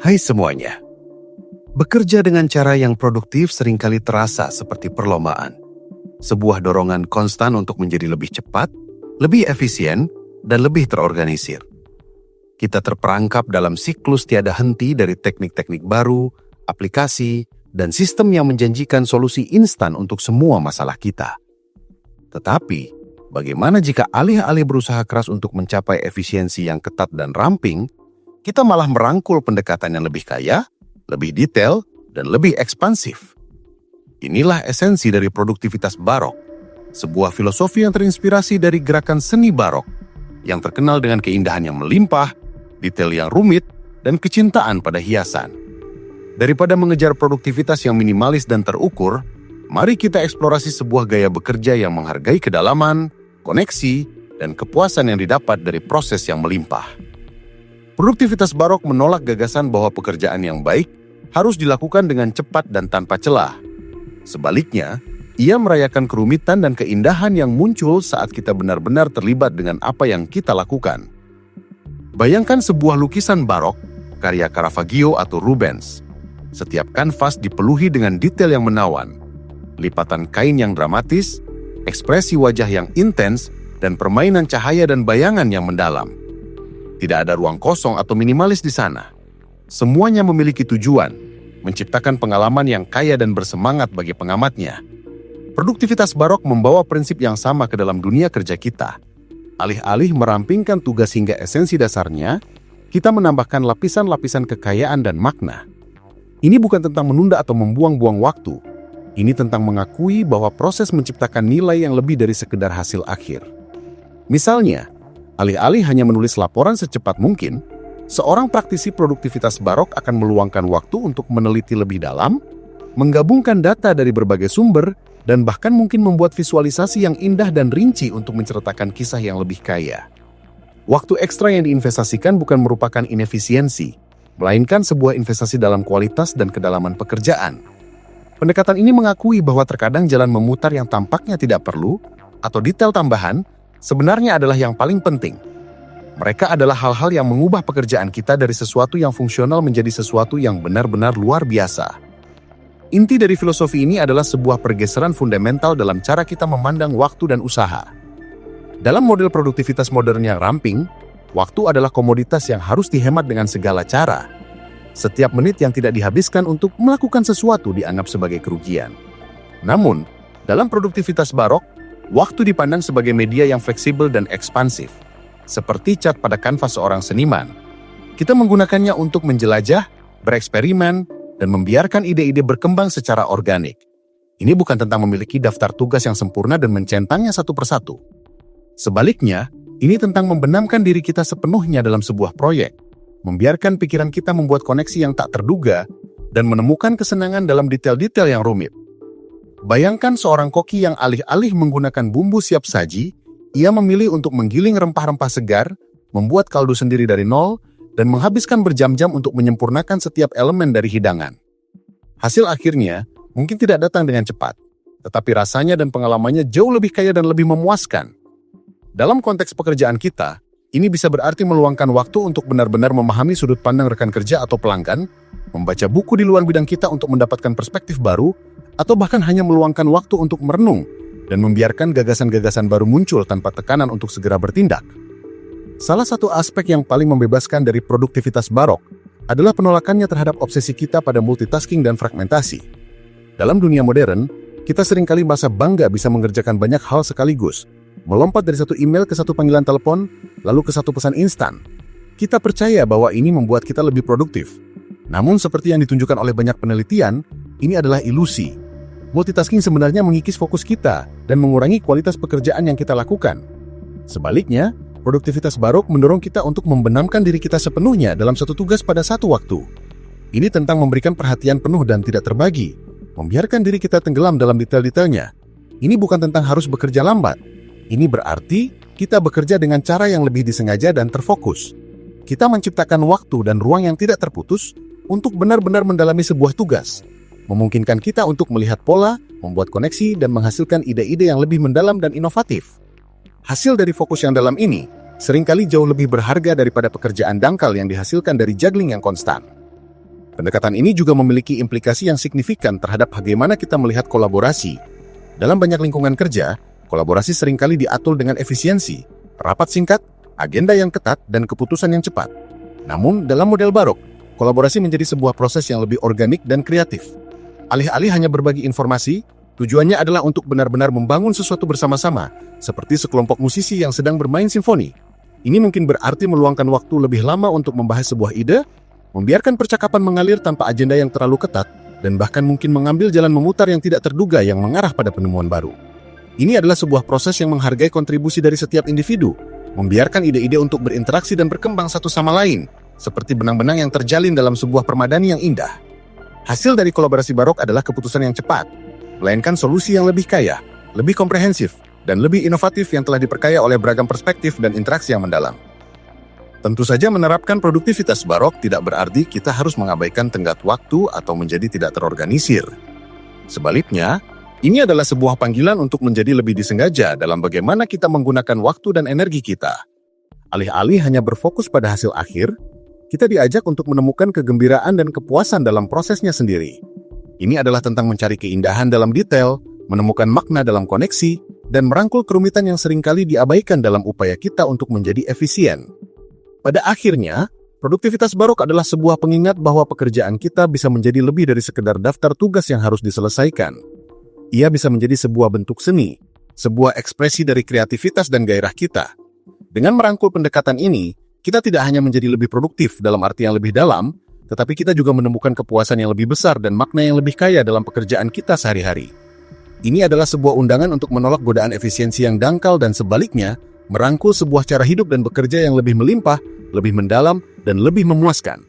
Hai semuanya. Bekerja dengan cara yang produktif seringkali terasa seperti perlombaan. Sebuah dorongan konstan untuk menjadi lebih cepat, lebih efisien, dan lebih terorganisir. Kita terperangkap dalam siklus tiada henti dari teknik-teknik baru, aplikasi, dan sistem yang menjanjikan solusi instan untuk semua masalah kita. Tetapi, bagaimana jika alih-alih berusaha keras untuk mencapai efisiensi yang ketat dan ramping, kita malah merangkul pendekatan yang lebih kaya, lebih detail, dan lebih ekspansif? Inilah esensi dari produktivitas barok, sebuah filosofi yang terinspirasi dari gerakan seni barok, yang terkenal dengan keindahan yang melimpah, detail yang rumit, dan kecintaan pada hiasan. Daripada mengejar produktivitas yang minimalis dan terukur, mari kita eksplorasi sebuah gaya bekerja yang menghargai kedalaman, koneksi, dan kepuasan yang didapat dari proses yang melimpah. Produktivitas barok menolak gagasan bahwa pekerjaan yang baik harus dilakukan dengan cepat dan tanpa celah. Sebaliknya, ia merayakan kerumitan dan keindahan yang muncul saat kita benar-benar terlibat dengan apa yang kita lakukan. Bayangkan sebuah lukisan barok, karya Caravaggio atau Rubens. Setiap kanvas dipenuhi dengan detail yang menawan, lipatan kain yang dramatis, ekspresi wajah yang intens, dan permainan cahaya dan bayangan yang mendalam. Tidak ada ruang kosong atau minimalis di sana. Semuanya memiliki tujuan, menciptakan pengalaman yang kaya dan bersemangat bagi pengamatnya. Produktivitas barok membawa prinsip yang sama ke dalam dunia kerja kita. Alih-alih merampingkan tugas hingga esensi dasarnya, kita menambahkan lapisan-lapisan kekayaan dan makna. Ini bukan tentang menunda atau membuang-buang waktu. Ini tentang mengakui bahwa proses menciptakan nilai yang lebih dari sekedar hasil akhir. Misalnya, alih-alih hanya menulis laporan secepat mungkin, seorang praktisi produktivitas barok akan meluangkan waktu untuk meneliti lebih dalam, menggabungkan data dari berbagai sumber, dan bahkan mungkin membuat visualisasi yang indah dan rinci untuk menceritakan kisah yang lebih kaya. Waktu ekstra yang diinvestasikan bukan merupakan inefisiensi, melainkan sebuah investasi dalam kualitas dan kedalaman pekerjaan. Pendekatan ini mengakui bahwa terkadang jalan memutar yang tampaknya tidak perlu, atau detail tambahan, sebenarnya adalah yang paling penting. Mereka adalah hal-hal yang mengubah pekerjaan kita dari sesuatu yang fungsional menjadi sesuatu yang benar-benar luar biasa. Inti dari filosofi ini adalah sebuah pergeseran fundamental dalam cara kita memandang waktu dan usaha. Dalam model produktivitas modern yang ramping, waktu adalah komoditas yang harus dihemat dengan segala cara. Setiap menit yang tidak dihabiskan untuk melakukan sesuatu dianggap sebagai kerugian. Namun, dalam produktivitas barok, waktu dipandang sebagai media yang fleksibel dan ekspansif. Seperti cat pada kanvas seorang seniman. Kita menggunakannya untuk menjelajah, bereksperimen, dan membiarkan ide-ide berkembang secara organik. Ini bukan tentang memiliki daftar tugas yang sempurna dan mencentangnya satu persatu. Sebaliknya, ini tentang membenamkan diri kita sepenuhnya dalam sebuah proyek, membiarkan pikiran kita membuat koneksi yang tak terduga, dan menemukan kesenangan dalam detail-detail yang rumit. Bayangkan seorang koki yang alih-alih menggunakan bumbu siap saji, ia memilih untuk menggiling rempah-rempah segar, membuat kaldu sendiri dari nol, dan menghabiskan berjam-jam untuk menyempurnakan setiap elemen dari hidangan. Hasil akhirnya mungkin tidak datang dengan cepat, tetapi rasanya dan pengalamannya jauh lebih kaya dan lebih memuaskan. Dalam konteks pekerjaan kita, ini bisa berarti meluangkan waktu untuk benar-benar memahami sudut pandang rekan kerja atau pelanggan, membaca buku di luar bidang kita untuk mendapatkan perspektif baru, atau bahkan hanya meluangkan waktu untuk merenung dan membiarkan gagasan-gagasan baru muncul tanpa tekanan untuk segera bertindak. Salah satu aspek yang paling membebaskan dari produktivitas barok adalah penolakannya terhadap obsesi kita pada multitasking dan fragmentasi. Dalam dunia modern, kita seringkali merasa bangga bisa mengerjakan banyak hal sekaligus, melompat dari satu email ke satu panggilan telepon, lalu ke satu pesan instan. Kita percaya bahwa ini membuat kita lebih produktif. Namun seperti yang ditunjukkan oleh banyak penelitian, ini adalah ilusi. Multitasking sebenarnya mengikis fokus kita dan mengurangi kualitas pekerjaan yang kita lakukan. Sebaliknya, produktivitas barok mendorong kita untuk membenamkan diri kita sepenuhnya dalam satu tugas pada satu waktu. Ini tentang memberikan perhatian penuh dan tidak terbagi, membiarkan diri kita tenggelam dalam detail-detailnya. Ini bukan tentang harus bekerja lambat. Ini berarti kita bekerja dengan cara yang lebih disengaja dan terfokus. Kita menciptakan waktu dan ruang yang tidak terputus untuk benar-benar mendalami sebuah tugas, memungkinkan kita untuk melihat pola, membuat koneksi, dan menghasilkan ide-ide yang lebih mendalam dan inovatif. Hasil dari fokus yang dalam ini seringkali jauh lebih berharga daripada pekerjaan dangkal yang dihasilkan dari juggling yang konstan. Pendekatan ini juga memiliki implikasi yang signifikan terhadap bagaimana kita melihat kolaborasi. Dalam banyak lingkungan kerja, kolaborasi seringkali diatur dengan efisiensi, rapat singkat, agenda yang ketat, dan keputusan yang cepat. Namun, dalam model Barok, kolaborasi menjadi sebuah proses yang lebih organik dan kreatif. Alih-alih hanya berbagi informasi, tujuannya adalah untuk benar-benar membangun sesuatu bersama-sama, seperti sekelompok musisi yang sedang bermain simfoni. Ini mungkin berarti meluangkan waktu lebih lama untuk membahas sebuah ide, membiarkan percakapan mengalir tanpa agenda yang terlalu ketat, dan bahkan mungkin mengambil jalan memutar yang tidak terduga yang mengarah pada penemuan baru. Ini adalah sebuah proses yang menghargai kontribusi dari setiap individu, membiarkan ide-ide untuk berinteraksi dan berkembang satu sama lain, seperti benang-benang yang terjalin dalam sebuah permadani yang indah. Hasil dari kolaborasi Barok adalah keputusan yang cepat, melainkan solusi yang lebih kaya, lebih komprehensif, dan lebih inovatif yang telah diperkaya oleh beragam perspektif dan interaksi yang mendalam. Tentu saja menerapkan produktivitas Barok tidak berarti kita harus mengabaikan tenggat waktu atau menjadi tidak terorganisir. Sebaliknya, ini adalah sebuah panggilan untuk menjadi lebih disengaja dalam bagaimana kita menggunakan waktu dan energi kita. Alih-alih hanya berfokus pada hasil akhir, kita diajak untuk menemukan kegembiraan dan kepuasan dalam prosesnya sendiri. Ini adalah tentang mencari keindahan dalam detail, menemukan makna dalam koneksi, dan merangkul kerumitan yang seringkali diabaikan dalam upaya kita untuk menjadi efisien. Pada akhirnya, produktivitas Barok adalah sebuah pengingat bahwa pekerjaan kita bisa menjadi lebih dari sekedar daftar tugas yang harus diselesaikan. Ia bisa menjadi sebuah bentuk seni, sebuah ekspresi dari kreativitas dan gairah kita. Dengan merangkul pendekatan ini, kita tidak hanya menjadi lebih produktif dalam arti yang lebih dalam, tetapi kita juga menemukan kepuasan yang lebih besar dan makna yang lebih kaya dalam pekerjaan kita sehari-hari. Ini adalah sebuah undangan untuk menolak godaan efisiensi yang dangkal dan sebaliknya, merangkul sebuah cara hidup dan bekerja yang lebih melimpah, lebih mendalam, dan lebih memuaskan.